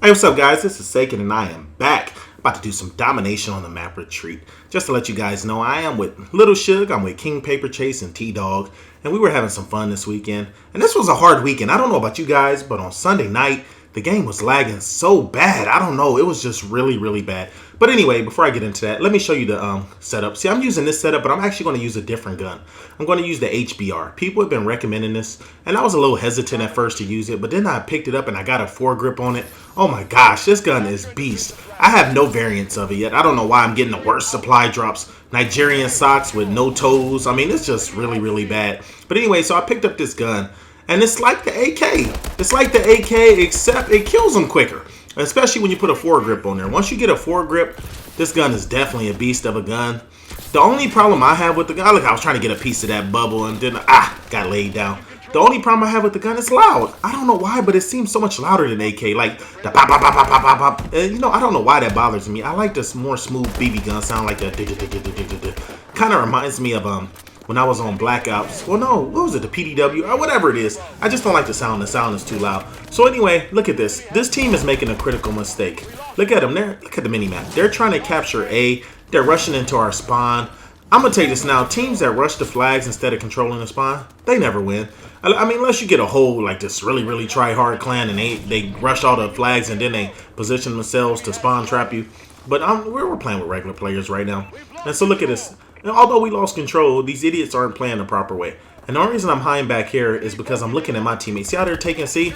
Hey, what's up, guys? This is Sagan, and I am back. About to do some domination on the map retreat. Just to let you guys know, I am with Little Shug, I'm with King Paper Chase and T-Dog, and we were having some fun this weekend. And this was a hard weekend. I don't know about you guys, but on Sunday night, the game was lagging so bad. I don't know. It was just really, really bad. But anyway, before I get into that, let me show you the setup. See, I'm using this setup, but I'm actually going to use a different gun. I'm going to use the HBR. People have been recommending this, and I was a little hesitant at first to use it, but then I picked it up and I got a foregrip on it. Oh my gosh, this gun is beast. I have no variants of it yet. I don't know why I'm getting the worst supply drops. Nigerian socks with no toes. I mean, it's just really, really bad. But anyway, so I picked up this gun. And it's like the AK. It's like the AK, except it kills them quicker. Especially when you put a foregrip on there. Once you get a foregrip, this gun is definitely a beast of a gun. The only problem I have with the gun, look, I was trying to get a piece of that bubble and then, got laid down. The only problem I have with the gun is loud. I don't know why, but it seems so much louder than AK. Like the pop, pop, pop, pop, pop, pop, pop. And, you know, I don't know why that bothers me. I like this more smooth BB gun sound, like that. Kind of reminds me of when I was on Black Ops. Well, no, what was it? The PDW or whatever it is. I just don't like the sound. The sound is too loud. So anyway, look at this. This team is making a critical mistake. Look at them. Look at the mini map. They're trying to capture A. They're rushing into our spawn. I'm gonna tell you this now. Teams that rush the flags instead of controlling the spawn, they never win. I mean, unless you get a whole like this really, really try hard clan and they rush all the flags and then they position themselves to spawn trap you. But we're playing with regular players right now. And so look at this. And although we lost control, these idiots aren't playing the proper way. And the only reason I'm hiding back here is because I'm looking at my teammates. See how they're taking C?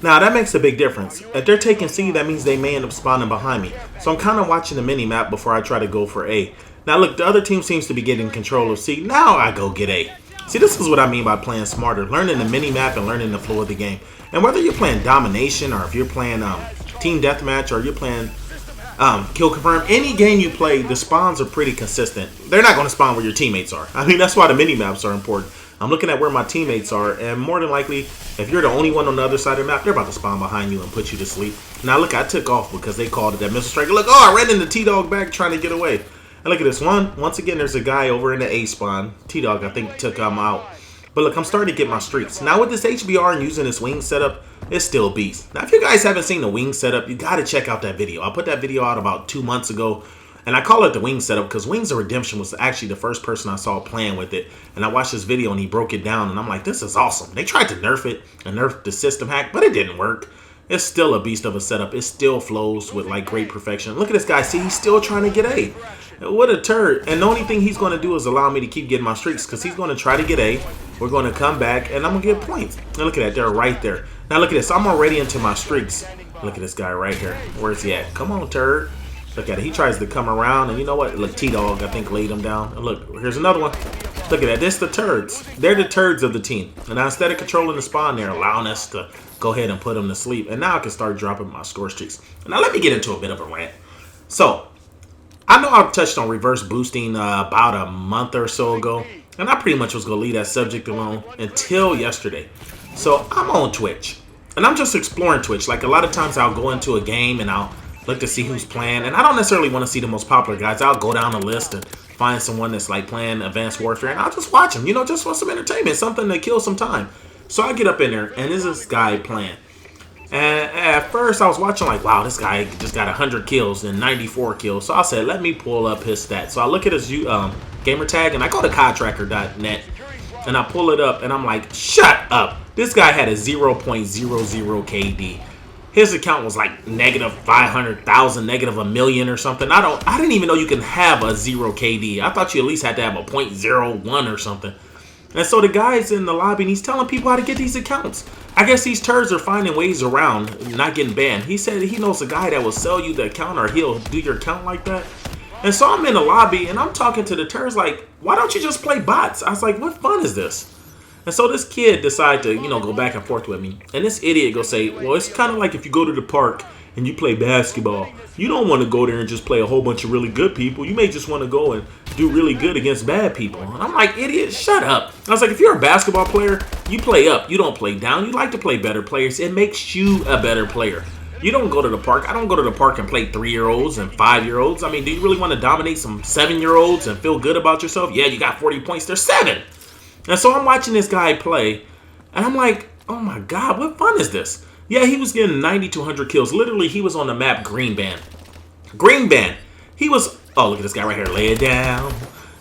Now, that makes a big difference. If they're taking C, that means they may end up spawning behind me. So I'm kind of watching the mini-map before I try to go for A. Now, look, the other team seems to be getting control of C. Now I go get A. See, this is what I mean by playing smarter. Learning the mini-map and learning the flow of the game. And whether you're playing domination or if you're playing team deathmatch or you're playing kill confirm, any game you play, the spawns are pretty consistent. They're not going to spawn where your teammates are. I mean, that's why the mini-maps are important. I'm looking at where my teammates are, and more than likely, if you're the only one on the other side of the map, they're about to spawn behind you and put you to sleep. Now, look, I took off because they called it that missile strike. Look, oh, I ran into T-Dog back trying to get away. And look at this one. Once again, there's a guy over in the A spawn. T-Dog, I think, took him out. But look, I'm starting to get my streaks. Now, with this HBR and using this wing setup, it's still a beast. Now, if you guys haven't seen the wing setup, you got to check out that video. I put that video out about 2 months ago. And I call it the wing setup because Wings of Redemption was actually the first person I saw playing with it. And I watched this video and he broke it down. And I'm like, this is awesome. They tried to nerf it and nerf the system hack, but it didn't work. It's still a beast of a setup. It still flows with like great perfection. Look at this guy. See, he's still trying to get A. What a turd. And the only thing he's going to do is allow me to keep getting my streaks because he's going to try to get A. We're going to come back and I'm going to get points. And look at that. They're right there. Now look at this. I'm already into my streaks. Look at this guy right here. Where's he at? Come on, turd. Look at it. He tries to come around, and you know what? Look, T-Dog, I think, laid him down. And look, here's another one. Look at that. This the turds. They're the turds of the team. And now instead of controlling the spawn, they're allowing us to go ahead and put them to sleep. And now I can start dropping my score streaks. Now let me get into a bit of a rant. So, I know I've touched on reverse boosting about a month or so ago. And I pretty much was going to leave that subject alone until yesterday. So, I'm on Twitch. And I'm just exploring Twitch. Like, a lot of times I'll go into a game and I'll look to see who's playing, and I don't necessarily want to see the most popular guys. I'll go down the list and find someone that's like playing Advanced Warfare, and I'll just watch them, you know, just for some entertainment, something to kill some time. So I get up in there, and there's this guy playing. And at first, I was watching like, wow, this guy just got 100 kills and 94 kills. So I said, let me pull up his stats. So I look at his gamer tag, and I go to CodTracker.net, and I pull it up, and I'm like, shut up. This guy had a 0.00 KD. His account was like negative 500,000, negative a million or something. I didn't even know you can have a 0 KD. I thought you at least had to have a .01 or something. And so the guy's in the lobby and he's telling people how to get these accounts. I guess these turds are finding ways around not getting banned. He said he knows a guy that will sell you the account or he'll do your account like that. And so I'm in the lobby and I'm talking to the turds like, why don't you just play bots? I was like, what fun is this? And so this kid decided to, you know, go back and forth with me. And this idiot go say, well, it's kind of like if you go to the park and you play basketball. You don't want to go there and just play a whole bunch of really good people. You may just want to go and do really good against bad people. And I'm like, idiot, shut up. I was like, if you're a basketball player, you play up. You don't play down. You like to play better players. It makes you a better player. You don't go to the park. I don't go to the park and play 3-year-olds and 5-year-olds. I mean, do you really want to dominate some 7-year-olds and feel good about yourself? Yeah, you got 40 points. They're 7. And so I'm watching this guy play, and I'm like, oh my God, what fun is this? Yeah, he was getting 90 to 100 kills. Literally, he was on the map green band. Green band. He was, oh, look at this guy right here. Lay it down.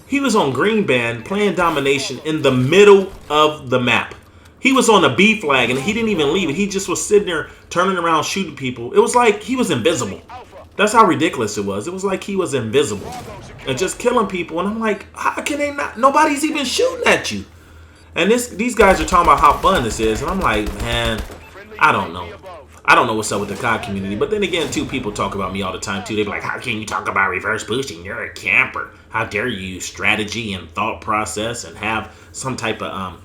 He was on green band playing domination in the middle of the map. He was on a B flag and he didn't even leave it. He just was sitting there turning around shooting people. It was like he was invisible. That's how ridiculous it was. It was like he was invisible and just killing people. And I'm like, how can they not? Nobody's even shooting at you. And these guys are talking about how fun this is. And I'm like, man, I don't know. I don't know what's up with the COD community. But then again, too, people talk about me all the time, too. They be like, how can you talk about reverse boosting? You're a camper. How dare you use strategy and thought process and have some type of,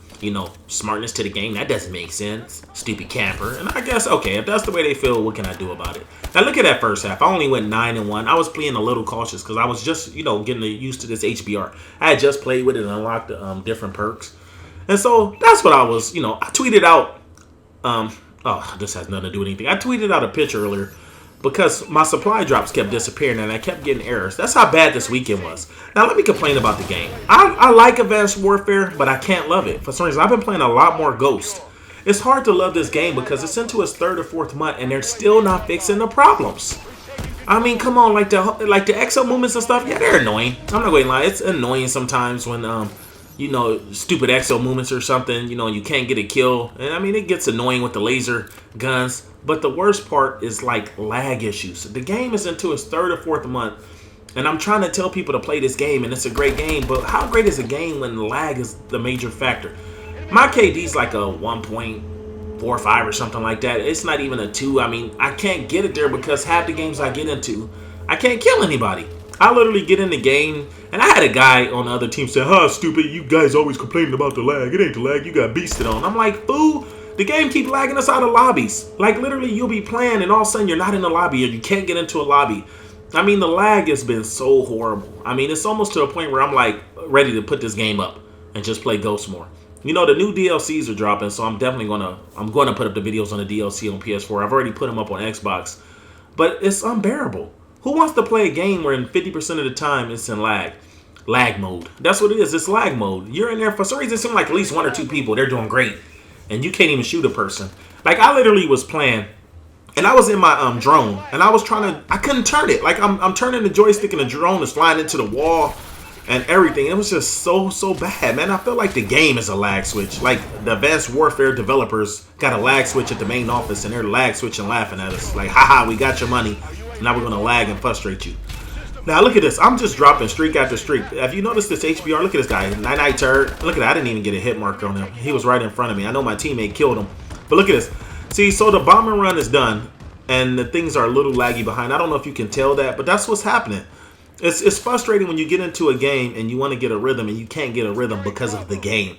smartness to the game? That doesn't make sense. Stupid camper. And I guess, okay, if that's the way they feel, what can I do about it? Now, look at that first half. I only went 9-1. I was being a little cautious because I was just, getting used to this HBR. I had just played with it and unlocked the different perks. And so that's what I was, I tweeted out, this has nothing to do with anything. I tweeted out a picture earlier because my supply drops kept disappearing and I kept getting errors. That's how bad this weekend was. Now, let me complain about the game. I like Advanced Warfare, but I can't love it. For some reason, I've been playing a lot more Ghost. It's hard to love this game because it's into its 3rd or 4th month and they're still not fixing the problems. I mean, come on, like the exo movements and stuff, yeah, they're annoying. I'm not going to lie. It's annoying sometimes when, stupid exo movements or something, you can't get a kill. And I mean, it gets annoying with the laser guns. But the worst part is like lag issues. The game is into its 3rd or 4th month. And I'm trying to tell people to play this game and it's a great game. But how great is a game when lag is the major factor? My KD's like a 1.45 or something like that. It's not even a 2. I mean, I can't get it there because half the games I get into, I can't kill anybody. I literally get in the game, and I had a guy on the other team say, huh, stupid, you guys always complaining about the lag. It ain't the lag, you got beasted on. I'm like, fool, the game keep lagging us out of lobbies. Like, literally, you'll be playing, and all of a sudden, you're not in the lobby, or you can't get into a lobby. I mean, the lag has been so horrible. I mean, it's almost to a point where I'm, like, ready to put this game up and just play Ghost more. The new DLCs are dropping, so I'm definitely going to put up the videos on the DLC on PS4. I've already put them up on Xbox. But it's unbearable. Who wants to play a game where in 50% of the time it's in lag mode? That's what it is. It's lag mode. You're in there for some reason. It seems like at least 1 or 2 people. They're doing great, and you can't even shoot a person. Like I literally was playing, and I was in my drone, and I was I couldn't turn it. Like I'm turning the joystick, and the drone is flying into the wall, and everything. It was just so bad, man. I feel like the game is a lag switch. Like the Advanced Warfare developers got a lag switch at the main office, and they're lag switching, laughing at us. Like, haha, we got your money. Now we're going to lag and frustrate you. Now look at this. I'm just dropping streak after streak. Have you noticed this HBR? Look at this guy. Night turd. Look at that. I didn't even get a hit marker on him. He was right in front of me. I know my teammate killed him. But look at this. See, so the bomber run is done. And the things are a little laggy behind. I don't know if you can tell that. But that's what's happening. It's frustrating when you get into a game and you want to get a rhythm. And you can't get a rhythm because of the game.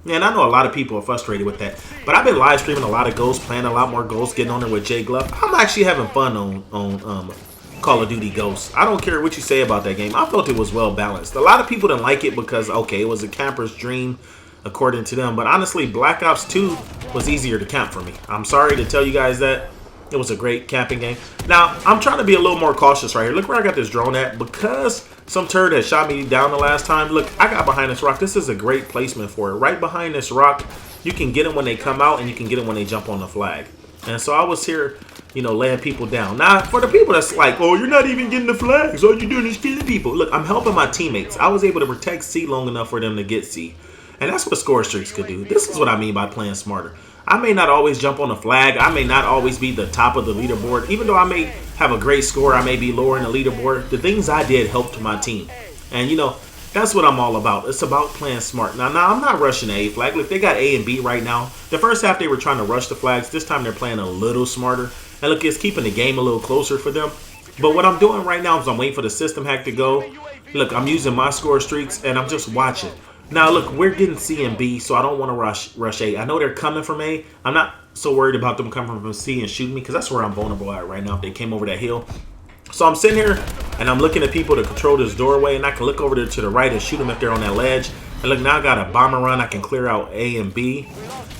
And I know a lot of people are frustrated with that. But I've been live streaming a lot of Ghosts, playing a lot more Ghosts, getting on there with Jay Glove. I'm actually having fun on Call of Duty Ghosts. I don't care what you say about that game. I felt it was well balanced. A lot of people didn't like it because, okay, it was a camper's dream, according to them. But honestly, Black Ops 2 was easier to camp for me. I'm sorry to tell you guys that. It was a great camping game. Now, I'm trying to be a little more cautious right here. Look where I got this drone at. Because some turd had shot me down the last time. Look, I got behind this rock. This is a great placement for it. Right behind this rock, you can get them when they come out, and you can get them when they jump on the flag. And so I was here, laying people down. Now, for the people that's like, oh, you're not even getting the flags. All you're doing is killing people. Look, I'm helping my teammates. I was able to protect C long enough for them to get C. And that's what score streaks could do. This is what I mean by playing smarter. I may not always jump on the flag. I may not always be the top of the leaderboard. Even though I may have a great score, I may be lower in the leaderboard. The things I did helped my team. And, that's what I'm all about. It's about playing smart. Now, I'm not rushing the A flag. Look, they got A and B right now. The first half, they were trying to rush the flags. This time, they're playing a little smarter. And look, it's keeping the game a little closer for them. But what I'm doing right now is I'm waiting for the system hack to go. Look, I'm using my score streaks, and I'm just watching. Now, look, we're getting C and B, so I don't want to rush A. I know they're coming from A. I'm not so worried about them coming from C and shooting me because that's where I'm vulnerable at right now if they came over that hill. So I'm sitting here, and I'm looking at people to control this doorway, and I can look over there to the right and shoot them if they're on that ledge. And look, now I got a bomber run. I can clear out A and B.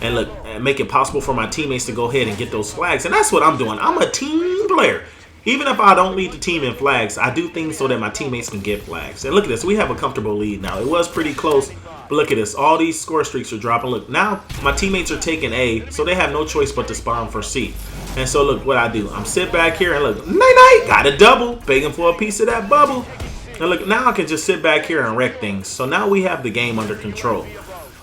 And look, make it possible for my teammates to go ahead and get those flags. And that's what I'm doing. I'm a team player. Even if I don't lead the team in flags, I do things so that my teammates can get flags. And look at this. We have a comfortable lead now. It was pretty close. But look at this. All these score streaks are dropping. Look, now my teammates are taking A, so they have no choice but to spawn for C. And so look what I do. I'm sit back here and look, night, got a double, begging for a piece of that bubble. And look, now I can just sit back here and wreck things. So now we have the game under control.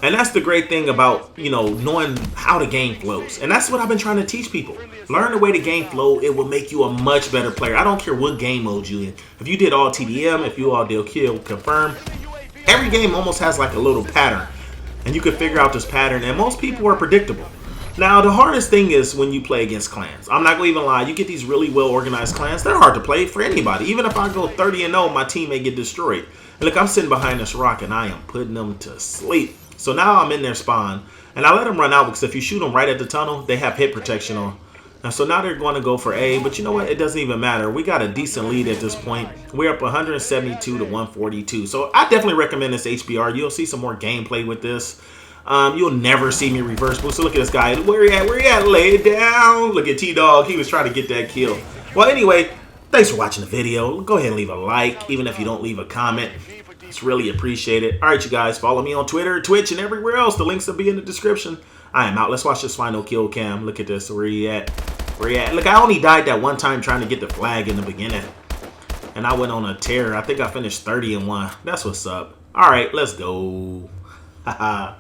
And that's the great thing about, you know, knowing how the game flows. And that's what I've been trying to teach people. Learn the way the game flow. It will make you a much better player. I don't care what game mode you in. If you did all TDM, if you all did kill, confirm, every game almost has like a little pattern. And you can figure out this pattern. And most people are predictable. Now, the hardest thing is when you play against clans. I'm not going to even lie. You get these really well-organized clans. They're hard to play for anybody. Even if I go 30-0, my team may get destroyed. And look, I'm sitting behind this rock, and I am putting them to sleep. So now I'm in their spawn, and I let them run out because if you shoot them right at the tunnel, they have hit protection on. And so now they're going to go for A, but you know what? It doesn't even matter. We got a decent lead at this point. We're up 172 to 142. So I definitely recommend this HBR. You'll see some more gameplay with this. You'll never see me reverse boost. So look at this guy. Where he at? Where he at? Lay it down. Look at T-Dog. He was trying to get that kill. Well, anyway, thanks for watching the video. Go ahead and leave a like, even if you don't leave a comment. It's really appreciated. All right, you guys, follow me on Twitter, Twitch, and everywhere else. The links will be in the description. I am out. Let's watch this final kill cam. Look at this. Where he at? Where he at? Look, I only died that one time trying to get the flag in the beginning. And I went on a tear. I think I finished 30-1. That's what's up. All right, let's go. Haha.